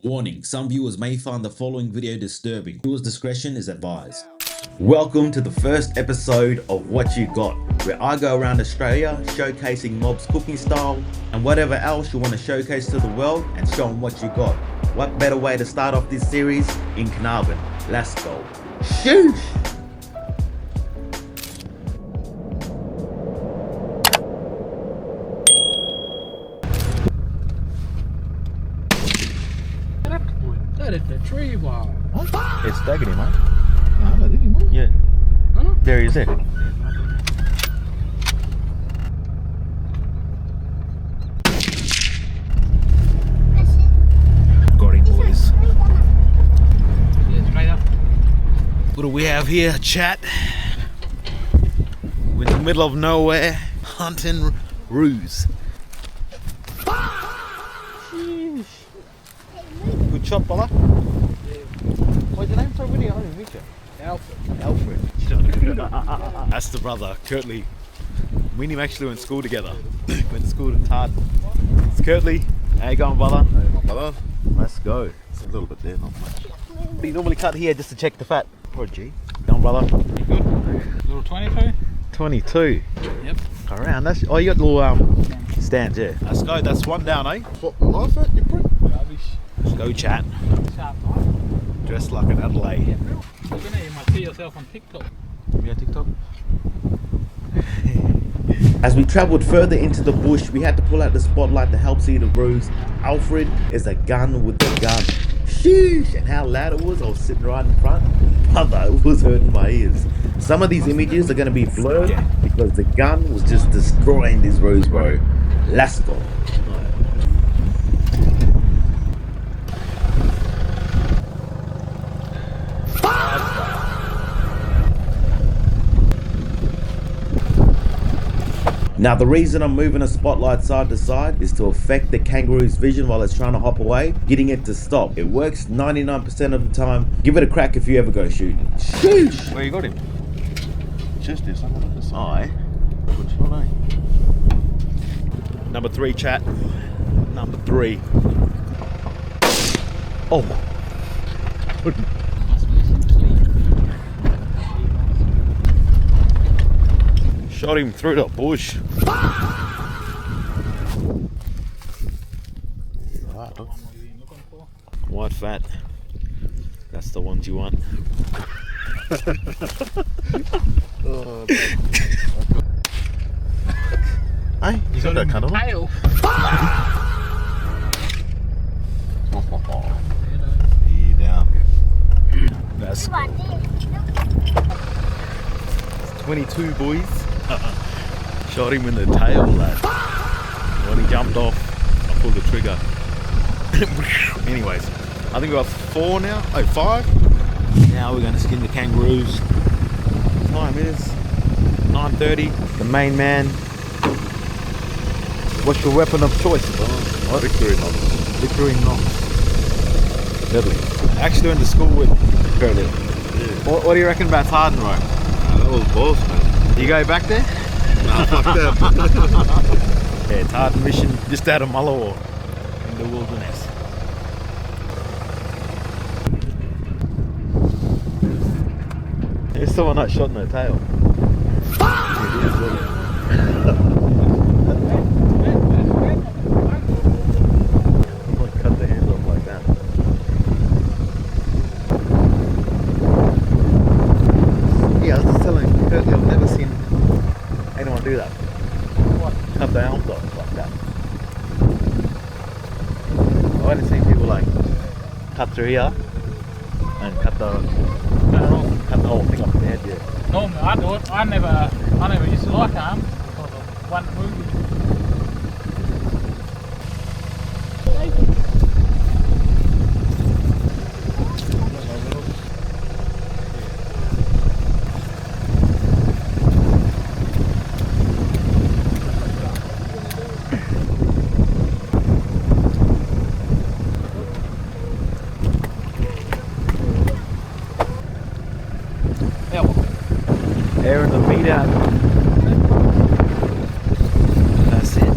Warning, some viewers may find the following video disturbing. Viewers' discretion is advised. Welcome to the first episode of What You Got, where I go around Australia showcasing mobs' cooking style and whatever else you want to showcase to the world and show them what you got. What better way to start off this series in Carnarvon? Let's go. Shoosh! That is the tree wall. It's tagging him, mate. No, that isn't. Yeah. No. There he is there. Got him, boys. Yeah, straight up. What do we have here, chat? We're in the middle of nowhere, hunting roos. Good shot, brother. What's your name? So really, I didn't meet you. Alfred. That's the brother, Curtly. Me and him actually went to school together. Went to school at Tard. It's Curtly. How you going, brother? Brother, Let's go. it's a little bit there, not much. Do you normally cut here just to check the fat? Poor G. Go on, brother. You good? Little 22? 22. Yep. Around. That's. Oh, you got little stands. Yeah. Let's go. That's one down, eh? What, knife at, you prick? Rubbish. Let's go, chat. Sharp knife. Dressed like an Adelaide. You're gonna, you might see yourself on TikTok. You on TikTok? As we travelled further into the bush, we had to pull out the spotlight to help see the roos. Alfred is a gun with the gun. Sheesh! And how loud it was, I was sitting right in front. Brother, it was hurting my ears. Some of these images are going to be blurred because the gun was just destroying these roos, bro. Let's go. Now the reason I'm moving a spotlight side to side is to affect the kangaroo's vision while it's trying to hop away, getting it to stop. It works 99% of the time. Give it a crack if you ever go shooting. Sheesh! Where you got him? Just there, somewhere like this. Oh, eh? Good shot, eh? Number 3, chat. Number 3. Oh. Shot him through the bush. Right, look. White fat. That's the ones you want. Oh, hey, you got that cut on? Tail. Yeah, down. That's 22, boys. Shot him in the tail, lad. When he jumped off, I pulled the trigger. Anyways, I think we got 4 now. Oh, 5. Now we're going to skin the kangaroos. Time is 9:30. The main man. What's your weapon of choice? What? Victory knock. Victory knock. Deadly. Actually went to school with Curly. Yeah. What do you reckon about Harden, bro? That was boss, man. You go back there? Nah, fuck that. Yeah, it's hard mission just out of Mullawa in the wilderness. There's someone not shot in the tail. Cut the hands off like that. Yeah, I was just telling Curtly, I've never seen anyone do that. What? Cut the arms off like that. I've only seen people like cut through here and cut the whole thing off the head, yeah. Normally I do it. I never used to like arms because of one movie. Air in the meat out. That's it.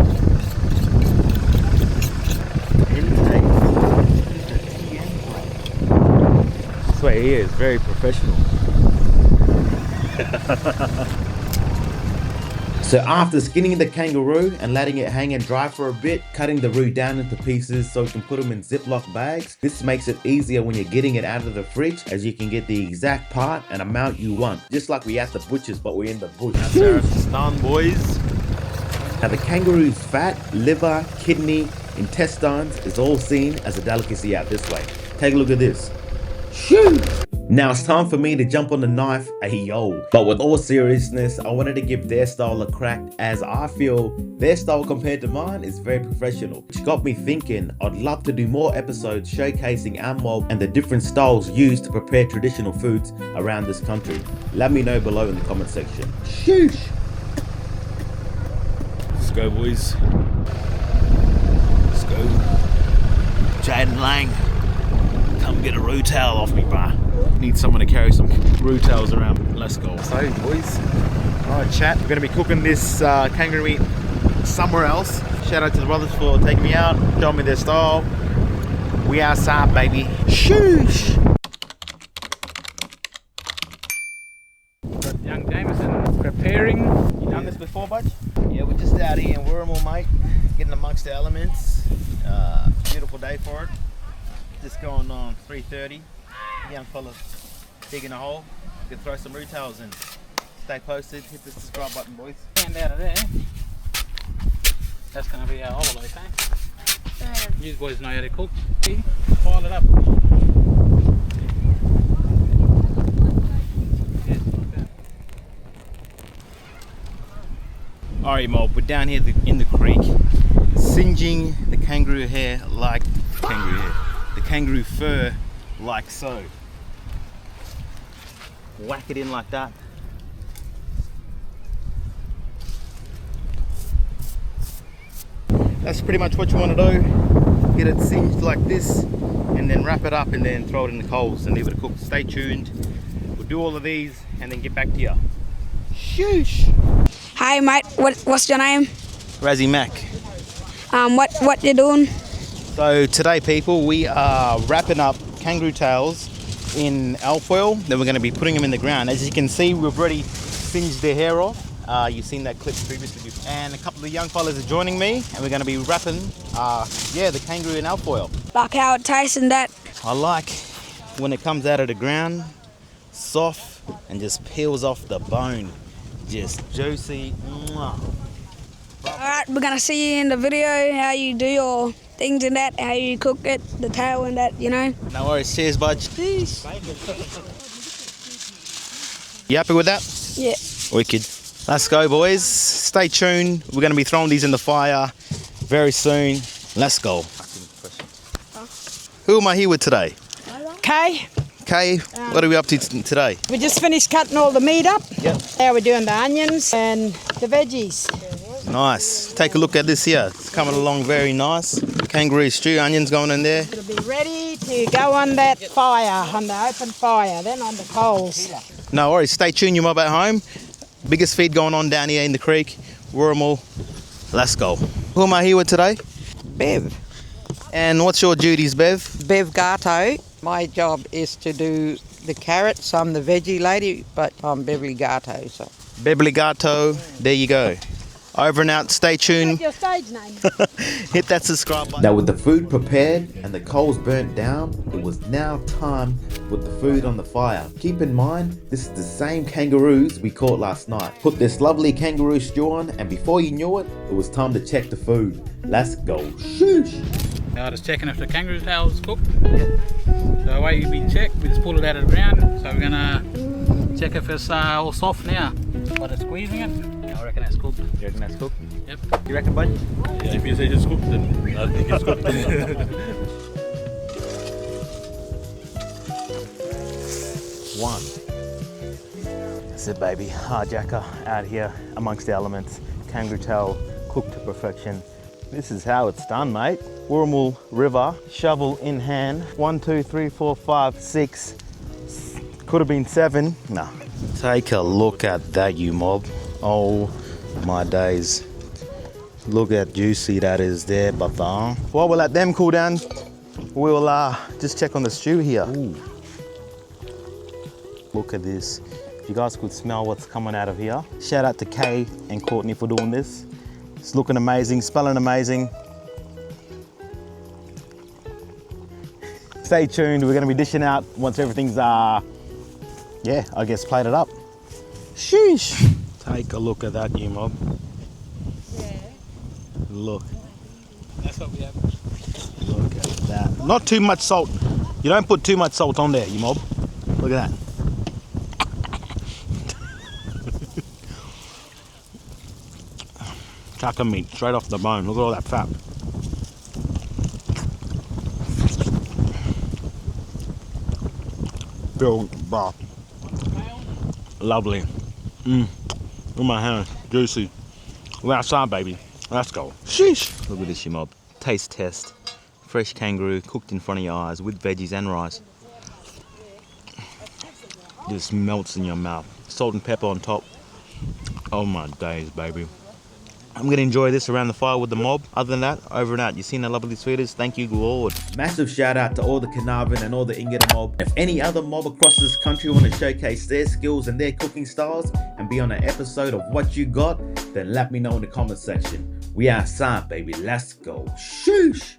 way here is very professional. So after skinning the kangaroo and letting it hang and dry for a bit, cutting the roux down into pieces so you can put them in Ziploc bags. This makes it easier when you're getting it out of the fridge, as you can get the exact part and amount you want. Just like we at the butchers, but we're in the bush. It's done, boys. Now the kangaroo's fat, liver, kidney, intestines is all seen as a delicacy out this way. Take a look at this. Shoo! Now it's time for me to jump on the knife, ayo. But with all seriousness, I wanted to give their style a crack, as I feel their style compared to mine is very professional. Which got me thinking I'd love to do more episodes showcasing our mob and the different styles used to prepare traditional foods around this country. Let me know below in the comment section. Sheesh! Let's go, boys. Let's go. Jaden Lang, come get a roux towel off me, bruh. Need someone to carry some roux towels around. Let's go. So, boys, alright, chat. We're gonna be cooking this kangaroo meat somewhere else. Shout out to the brothers for taking me out, showing me their style. We outside, baby. Shoosh! Got young Jameson preparing. You done this before, bud? Yeah, we're just out here in Wirral, mate, getting amongst the elements. Beautiful day for it. Just going on 3:30. Young fellas digging a hole. You can throw some roux towels in. Stay posted. Hit the subscribe button, boys. And out of there. That's gonna be our holiday, eh? You boys know how to cook. See? Pile it up. Yes, like that. Alright, mob, we're down here in the creek, singeing the kangaroo hair like the kangaroo fur like so. Whack it in like that. That's pretty much what you want to do. Get it singed like this and then wrap it up and then throw it in the coals and leave it to cook. Stay tuned. We'll do all of these and then get back to you. Shoosh! Hi mate, what's your name? Razzy Mac. What you doing? So today, people, we are wrapping up kangaroo tails in alfoil. Then we're going to be putting them in the ground. As you can see, we've already singed their hair off. You've seen that clip previously. And a couple of young fellas are joining me, and we're going to be wrapping, the kangaroo in alfoil. Like how it tastes and that. I like when it comes out of the ground, soft, and just peels off the bone. Just juicy. Mwah. Alright, we're gonna see you in the video, how you do your things and that, how you cook it, the tail and that, you know. No worries. Cheers, bud. Peace. You happy with that? Yeah. Wicked. Let's go, boys. Stay tuned. We're going to be throwing these in the fire very soon. Let's go. Who am I here with today? Okay, Kay, what are we up to today? we just finished cutting all the meat up. Yep. Now we're doing the onions and the veggies. Nice. Take a look at this here. It's coming along very nice. Kangaroo stew, onions going in there. It'll be ready to go on that fire, on the open fire, then on the coals. No worries. Stay tuned, you mob at home. Biggest feed going on down here in the creek. Wirral. Let's go. Who am I here with today? Bev. And what's your duties, Bev? Bev Gato. My job is to do the carrots. I'm the veggie lady, but I'm Beverly Gato. So. Beverly Gato. There you go. Over and out. Stay tuned. Your stage name. Hit that subscribe button. Now with the food prepared and the coals burnt down, it was now time to put the food on the fire. Keep in mind, this is the same kangaroos we caught last night. Put this lovely kangaroo stew on, and before you knew it, it was time to check the food. Let's go. Shoosh! Now just checking if the kangaroo tail is cooked. So the way we check, we just pull it out of the ground. So we're gonna check if it's all soft now. But it's squeezing it. I reckon that's cooked. You reckon that's cooked? Yep. You reckon, bud? Yeah, if you say it's cooked, then I think it's cooked. One. That's it, baby. Jacker out here amongst the elements. Kangaroo tail cooked to perfection. This is how it's done, mate. Wirral River, shovel in hand. 1, 2, 3, 4, 5, 6. Could have been 7. No. Take a look at that, you mob. Oh my days. Look how juicy that is there, Baba. While we'll let them cool down, we'll just check on the stew here. Ooh. Look at this. If you guys could smell what's coming out of here. Shout out to Kay and Courtney for doing this. It's looking amazing, smelling amazing. Stay tuned, we're gonna be dishing out once everything's, I guess plated up. Sheesh. Take a look at that, you mob. Yeah. Look. That's what we have. Look at that. Not too much salt. You don't put too much salt on there, you mob. Look at that. Chaka meat, straight off the bone. Look at all that fat. Feel, bruh. Lovely. With my hand, juicy. We're outside, baby. Let's go. Sheesh. Look at this, you mob. Taste test. Fresh kangaroo cooked in front of your eyes with veggies and rice. Just melts in your mouth. Salt and pepper on top. Oh my days, baby. I'm gonna enjoy this around the fire with the mob. Other than that, over and out. You seen the lovely sweeters? Thank you, Lord. Massive shout out to all the Carnarvon and all the Yinggarda mob. If any other mob across this country want to showcase their skills and their cooking styles and be on an episode of What You Got, then let me know in the comment section. We outside, baby. Let's go. Sheesh.